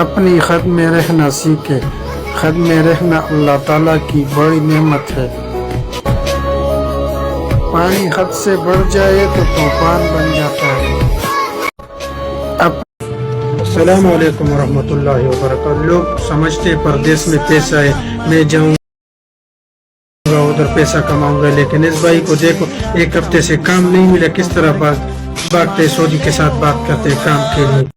अपनी खत में रहना सीखे। खत में रहना अल्लाह ताला की बड़ी नेमत है। पानी खत से बढ़ जाए तो तूफान बन जाता है। अस्सलामु अलैकुम वरहमतुल्लाहि वबरकातुहू। लोग समझते परदेश में पैसा है, मैं जाऊंगा उधर पैसा कमाऊंगा, लेकिन इस भाई को देखो, एक हफ्ते से काम नहीं मिला, किस तरह भागते सऊदी के साथ बात करते काम के लिए।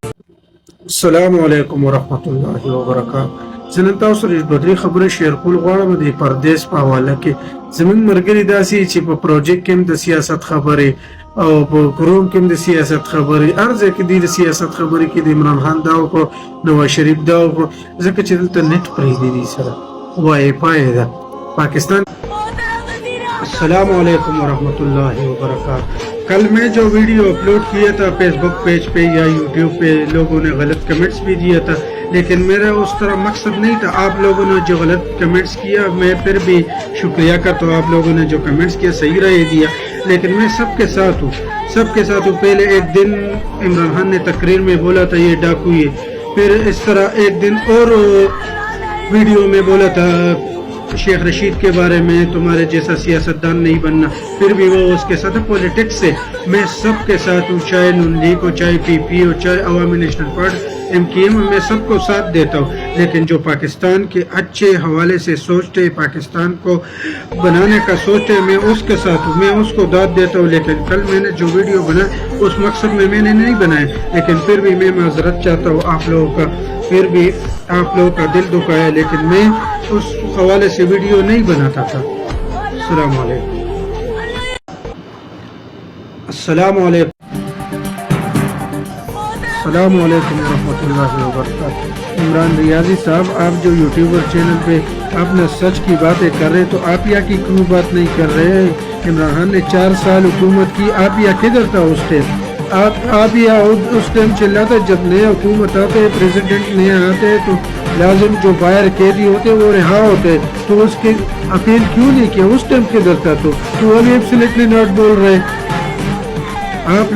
अस्सलामु अलैकुम वरहमतुल्लाहि वबरकातुहू। जनता उस बदरी खबर शेयर कुल गवाड़म दे परदेश पे हवाला के जमीन मरगरी दासी ची पे प्रोजेक्ट के द सियासत खबरे और ग्रुप के द सियासत खबरे अर्ज के दी सियासत खबरे के इमरान खान दाव को नवाज शरीफ दाव को जक चल तो नेट पर दी सर वाई फायदा पाकिस्तान। अस्सलामु अलैकुम वरहमतुल्लाहि वबरकातुहू। कल मैं जो वीडियो अपलोड किया था फेसबुक पेज पे या यूट्यूब पे, लोगों ने गलत कमेंट्स भी दिया था, लेकिन मेरा उस तरह मकसद नहीं था। आप लोगों ने जो गलत कमेंट्स किया, मैं फिर भी शुक्रिया करता हूँ। आप लोगों ने जो कमेंट्स किया सही राय दिया, लेकिन मैं सबके साथ हूँ, सबके साथ हूँ। पहले एक दिन इमरान खान ने तकरीर में बोला था ये डाकू है, फिर इस तरह एक दिन और वीडियो में बोला था शेख रशीद के बारे में, तुम्हारे जैसा सियासतदान नहीं बनना, फिर भी वो उसके साथ पॉलिटिक्स से। मैं सबके साथ हूँ, चाहे नून लीग हो, चाहे पीपी हो, चाहे अवामी नेशनल पार्टी MKM, मैं सबको साथ देता हूँ। लेकिन जो पाकिस्तान के अच्छे हवाले से सोचते, पाकिस्तान को बनाने का सोचते, मैं उसके साथ हूँ, मैं उसको दाद देता हूँ। लेकिन कल मैंने जो वीडियो बनाया उस मकसद में मैंने नहीं बनाया, लेकिन फिर भी मैं माजरत चाहता हूँ आप लोगों का, फिर भी आप लोगों का दिल दुखाया, लेकिन मैं उस हवाले से वीडियो नहीं बनाता था। अस्सलामु अलैकुम। अस्सलामु अलैकुम वरहमतुल्लाहि वबरकातुहू। इमरान रियाजी साहब, आप जो यूट्यूबर चैनल पे अपना सच की बातें कर रहे, तो आप यहाँ की क्यों बात नहीं कर रहे? इमरान खान ने 4 साल हुकूमत की, आप यहाँ किधर था उस टाइम? आप यहाँ उस टाइम चिल्लाते जब नया हुकूमत आते, प्रेसिडेंट नया आते, तो लाजिम जो बाहर कैदी होते वो रिहा होते, तो उसके अपील क्यों नहीं किया? उस टाइम किधर था? तो अभी एब्सोल्युटली नॉट बोल रहे आप।